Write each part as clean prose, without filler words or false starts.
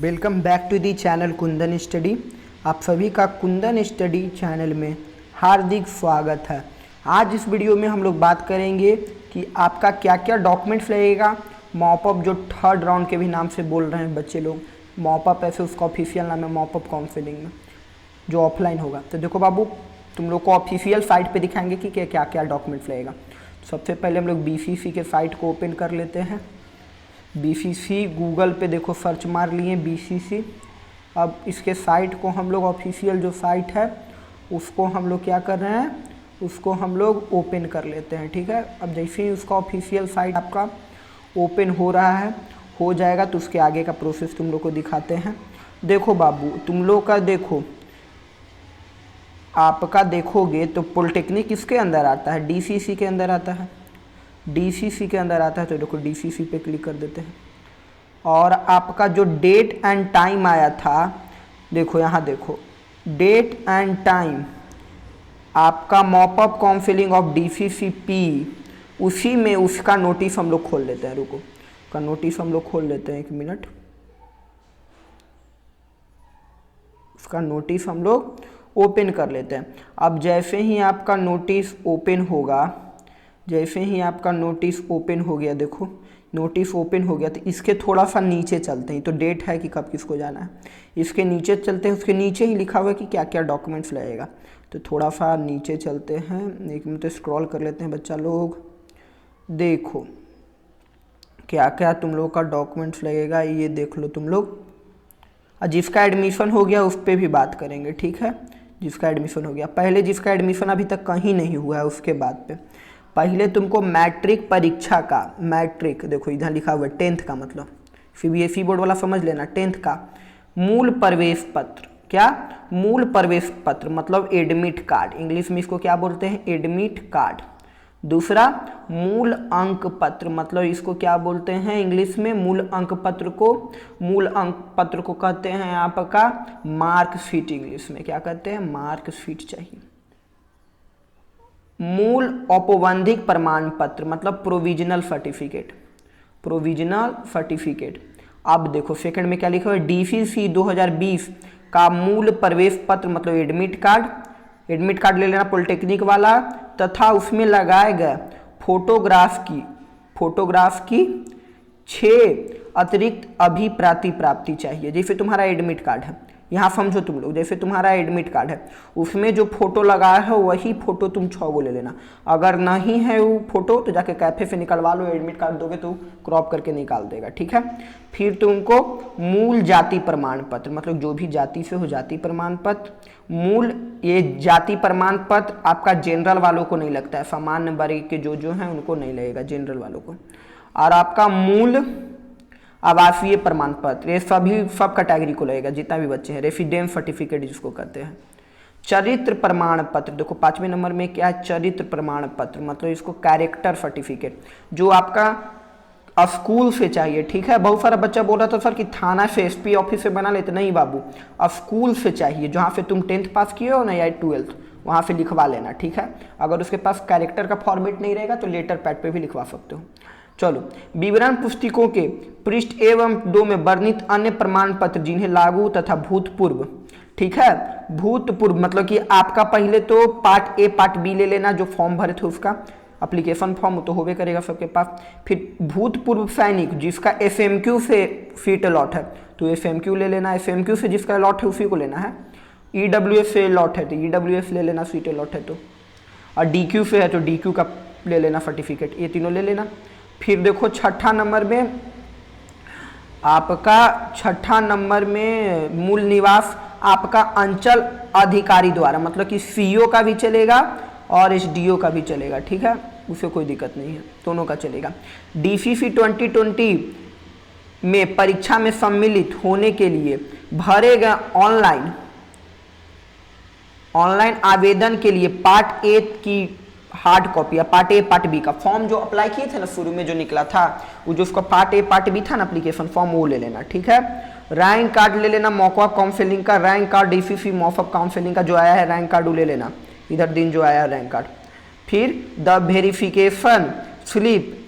Welcome back to the channel Kundan study. आप सभी का कुंदन स्टडी चैनल में हार्दिक स्वागत है। आज इस वीडियो में हम लोग बात करेंगे कि आपका क्या क्या डॉक्यूमेंट्स लगेगा। मॉपअप जो थर्ड राउंड के भी नाम से बोल रहे हैं बच्चे लोग, मॉपअप ऐसे उसका ऑफिशियल नाम है मॉपअप काउंसलिंग में, जो ऑफलाइन होगा। तो देखो बाबू, तुम लोग को ऑफिशियल साइट पे दिखाएंगे कि क्या क्या डॉक्यूमेंट्स लगेगा। सबसे पहले हम लोग BCC के साइट को ओपन कर लेते हैं। BCC गूगल पे देखो सर्च मार लिए BCC। अब इसके साइट को हम लोग ऑफिशियल जो साइट है उसको हम लोग क्या कर रहे हैं, उसको हम लोग ओपन कर लेते हैं। ठीक है, अब जैसे ही उसका ऑफिशियल साइट आपका ओपन हो रहा है, हो जाएगा तो उसके आगे का प्रोसेस तुम लोग को दिखाते हैं। देखो बाबू, तुम लोग का देखो, आपका देखोगे तो पॉलिटेक्निक किसके अंदर आता है, DCC के अंदर आता है। DCC के अंदर आता है तो देखो DCC पे क्लिक कर देते हैं। और आपका जो डेट एंड टाइम आया था, देखो यहाँ देखो डेट एंड टाइम, आपका मॉपअप काउंसलिंग ऑफ DCCP, उसी में उसका नोटिस हम लोग खोल लेते हैं। रुको, का नोटिस हम लोग खोल लेते हैं, 1 मिनट। उसका नोटिस हम लोग ओपन कर लेते हैं। अब जैसे ही आपका नोटिस ओपन होगा, जैसे ही आपका नोटिस ओपन हो गया, देखो नोटिस ओपन हो गया, तो इसके थोड़ा सा नीचे चलते हैं। तो डेट है कि कब किसको जाना है, इसके नीचे चलते हैं। उसके नीचे ही लिखा हुआ है कि क्या क्या डॉक्यूमेंट्स लगेगा। तो थोड़ा सा नीचे चलते हैं, 1 मिनट स्क्रॉल कर लेते हैं बच्चा लोग। देखो क्या क्या तुम लोग का डॉक्यूमेंट्स लगेगा, ये देख लो तुम लोग। और जिसका एडमिशन हो गया उस पर भी बात करेंगे, ठीक है। जिसका एडमिशन हो गया, पहले जिसका एडमिशन अभी तक कहीं नहीं हुआ है उसके बाद पे पहले तुमको मैट्रिक परीक्षा का, मैट्रिक देखो इधर लिखा हुआ है 10th का, मतलब CBSE बोर्ड वाला समझ लेना, 10th का मूल प्रवेश पत्र। क्या मूल प्रवेश पत्र मतलब एडमिट कार्ड, इंग्लिश में इसको क्या बोलते हैं, एडमिट कार्ड। दूसरा मूल अंक पत्र, मतलब इसको क्या बोलते हैं इंग्लिश में, मूल अंक पत्र को, मूल अंक पत्र को कहते हैं आपका मार्कशीट, इंग्लिश में क्या कहते हैं, मार्कशीट चाहिए। मूल औपबंधिक प्रमाण पत्र मतलब प्रोविजनल सर्टिफिकेट, प्रोविजनल सर्टिफिकेट। अब देखो सेकंड में क्या लिखा हुआ है, DCC 2020 का मूल प्रवेश पत्र मतलब एडमिट कार्ड, एडमिट कार्ड ले लेना पॉलिटेक्निक वाला, तथा उसमें लगाए गए फोटोग्राफ की 6 अतिरिक्त अभिप्राति प्राप्ति चाहिए। जैसे तुम्हारा एडमिट कार्ड है, यहाँ समझो तुम लोग, जैसे तुम्हारा एडमिट कार्ड है उसमें जो फोटो लगाया है वही फोटो तुम 6 गो ले लेना। अगर नहीं है वो फोटो तो जाके कैफे से निकलवा लो, एडमिट कार्ड दोगे तो क्रॉप करके निकाल देगा, ठीक है। फिर तुमको मूल जाति प्रमाण पत्र, मतलब जो भी जाति से हो जाति प्रमाण पत्र। मूल ये जाति प्रमाण पत्र आपका जनरल वालों को नहीं लगता है, सामान्य वर्ग के जो हैं उनको नहीं लगेगा, जनरल वालों को। और आपका मूल आवासीय प्रमाण पत्र, ये सब कैटेगरी को लगेगा, जितना भी बच्चे हैं। रेसिडेंस सर्टिफिकेट जिसको कहते हैं। चरित्र प्रमाण पत्र, देखो 5वें नंबर में क्या है, चरित्र प्रमाण पत्र मतलब इसको कैरेक्टर सर्टिफिकेट, जो आपका स्कूल से चाहिए, ठीक है। बहुत सारा बच्चा बोल रहा था सर कि थाना से SP ऑफिस से बना लेते, नहीं बाबू, स्कूल से चाहिए, जहाँ से तुम 10th पास किए हो ना या 12th, वहाँ से लिखवा लेना, ठीक है। अगर उसके पास कैरेक्टर का फॉर्मेट नहीं रहेगा तो लेटर पैड पे भी लिखवा सकते हो। चलो, विवरण पुस्तिकों के पृष्ठ 1 एवं 2 में वर्णित अन्य प्रमाण पत्र जिन्हें लागू तथा भूतपूर्व, ठीक है। भूतपूर्व मतलब कि आपका पहले तो पार्ट A पार्ट B ले लेना, जो फॉर्म भरे थे उसका एप्लीकेशन फॉर्म तो होवे करेगा सबके पास। फिर भूतपूर्व सैनिक जिसका FMQ से सीट अलॉट है तो FMQ ले लेना, FMQ से जिसका अलॉट है उसी को लेना है। EWS से अलॉट है तो EWS ले लेना, सीट अलॉट है तो। और DQ से है तो DQ का ले लेना सर्टिफिकेट, ये तीनों ले लेना। फिर देखो 6ठा नंबर में आपका, 6ठा नंबर में मूल निवास आपका अंचल अधिकारी द्वारा, मतलब कि CO का भी चलेगा और SDO का भी चलेगा, ठीक है, उसे कोई दिक्कत नहीं है, दोनों का चलेगा। DCC 2020 में परीक्षा में सम्मिलित होने के लिए भरे गए ऑनलाइन आवेदन के लिए पार्ट A की हार्ड कॉपी या पार्ट A पार्ट B का फॉर्म जो अप्लाई किए थे ना शुरू में जो निकला था, वो जो उसका पार्ट A पार्ट B था ना एप्लीकेशन फॉर्म, वो ले लेना, ठीक है। रैंक कार्ड ले लेना, मॉकअप काउंसलिंग का rank card, DCC mock-up counselling का जो आया है रैंक कार्ड वो ले लेना, इधर दिन जो आया है रैंक कार्ड। फिर द वेरिफिकेशन स्लिप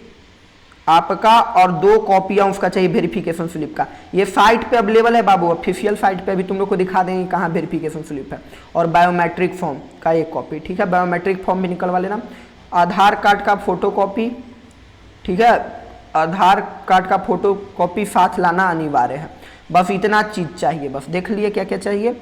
आपका और 2 कॉपियां उसका चाहिए वेरिफिकेशन स्लिप का। ये साइट पे अवेलेबल है बाबू, ऑफिशियल साइट पे अभी तुम लोग को दिखा देंगे कहाँ वेरिफिकेशन स्लिप है। और बायोमेट्रिक फॉर्म का 1 कॉपी, ठीक है, बायोमेट्रिक फॉर्म भी निकलवा लेना। आधार कार्ड का फोटो कॉपी, ठीक है, आधार कार्ड का फोटो कॉपी साथ लाना अनिवार्य है। बस इतना चीज चाहिए, बस देख लिए क्या क्या चाहिए।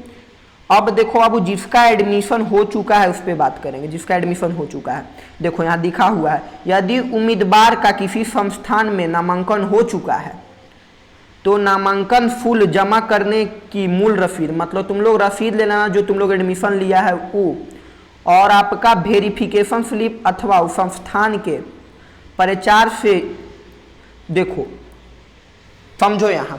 अब देखो बाबू, जिसका एडमिशन हो चुका है उस पर बात करेंगे। जिसका एडमिशन हो चुका है, देखो यहाँ लिखा हुआ है, यदि उम्मीदवार का किसी संस्थान में नामांकन हो चुका है तो नामांकन फुल जमा करने की मूल रसीद, मतलब तुम लोग रसीद ले लेना जो तुम लोग एडमिशन लिया है वो, और आपका वेरिफिकेशन स्लिप अथवा उस संस्थान के प्रचार से, देखो समझो यहाँ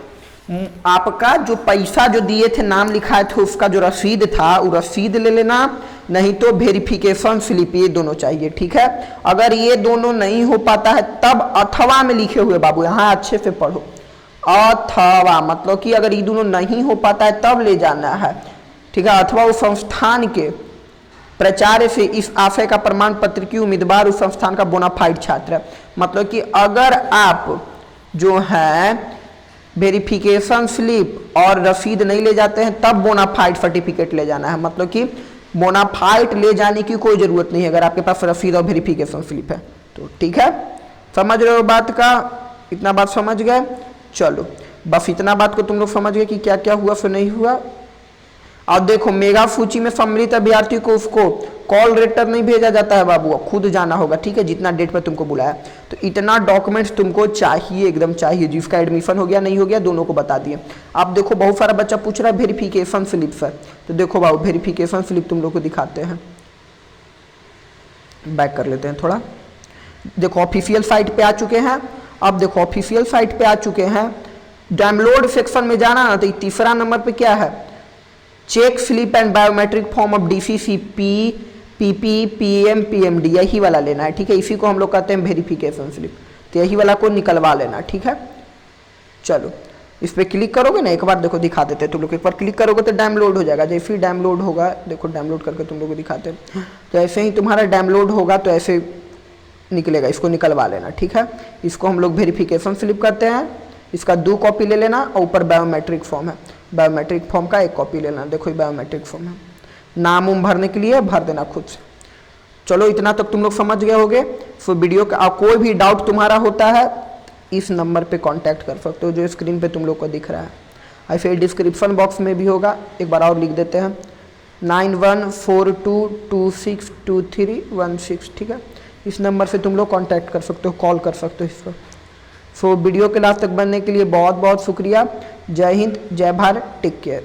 आपका जो पैसा जो दिए थे, नाम लिखाए थे, उसका जो रसीद था वो रसीद ले लेना, नहीं तो वेरिफिकेशन स्लिप, ये दोनों चाहिए, ठीक है। अगर ये दोनों नहीं हो पाता है तब अथवा में लिखे हुए बाबू, यहाँ अच्छे से पढ़ो, अथवा मतलब कि अगर ये दोनों नहीं हो पाता है तब ले जाना है, ठीक है। अथवा उस संस्थान के प्राचार्य से इस आशय का प्रमाण पत्र की उम्मीदवार उस संस्थान का बोनाफाइड छात्र है, मतलब कि अगर आप जो है वेरिफिकेशन स्लिप और रसीद नहीं ले जाते हैं तब बोनाफाइड सर्टिफिकेट ले जाना है, मतलब कि बोनाफाइड ले जाने की कोई जरूरत नहीं है अगर आपके पास रसीद और वेरिफिकेशन स्लिप है तो, ठीक है। समझ रहे हो बात का, इतना बात समझ गए। चलो बस इतना बात को तुम लोग समझ गए कि क्या क्या हुआ फिर नहीं हुआ। और देखो मेगा सूची में सम्मिलित अभ्यर्थी को उसको कॉल लेटर नहीं भेजा जाता है बाबू, खुद जाना होगा, ठीक है, जितना डेट पर तुमको बुलाया। तो इतना डॉक्यूमेंट्स तुमको चाहिए, एकदम चाहिए। जिसका एडमिशन हो गया नहीं हो गया दोनों को बता दिए। अब देखो बहुत सारा बच्चा पूछ रहा है वेरिफिकेशन स्लिप सर, तो देखो बाबू वेरिफिकेशन स्लिप तुम लोग को दिखाते हैं, बैक कर लेते हैं थोड़ा। देखो ऑफिशियल साइट पे आ चुके हैं। अब देखो ऑफिशियल साइट पे आ चुके हैं, डाउनलोड सेक्शन में जाना ना, तो तीसरा नंबर पे क्या है, check slip and biometric form of DCC PP PM PMD, यही वाला लेना है, ठीक है। इसी को हम लोग कहते हैं वेरिफिकेशन स्लिप, तो यही वाला को निकलवा लेना, ठीक है। चलो इस पर क्लिक करोगे ना, एक बार देखो दिखा देते हैं तुम लोग, एक बार क्लिक करोगे तो डाउनलोड हो जाएगा। जैसे ही डाउनलोड होगा, देखो डाउनलोड करके तुम लोग को दिखाते हैं, तो ऐसे ही तुम्हारा डाउनलोड होगा तो ऐसे निकलेगा, इसको निकलवा लेना, ठीक है। इसको हम लोग वेरिफिकेशन स्लिप करते हैं। इसका 2 कॉपी ले लेना और ऊपर बायोमेट्रिक फॉर्म है, बायोमेट्रिक फॉर्म का 1 कॉपी ले लेना। देखो ये बायोमेट्रिक फॉर्म है, नाम उम भरने के लिए भर देना खुद से। चलो इतना तक तुम लोग समझ गए होगे। सो वीडियो का कोई भी डाउट तुम्हारा होता है इस नंबर पे कांटेक्ट कर सकते हो जो स्क्रीन पे तुम लोग को दिख रहा है, और फिर डिस्क्रिप्शन बॉक्स में भी होगा, एक बार और लिख देते हैं 9142262316, ठीक है। इस नंबर से तुम लोग कांटेक्ट कर सकते हो, कॉल कर सकते हो इस पर। सो वीडियो के लास्ट तक बनने के लिए बहुत बहुत शुक्रिया। जय हिंद, जय भारत, टेक केयर।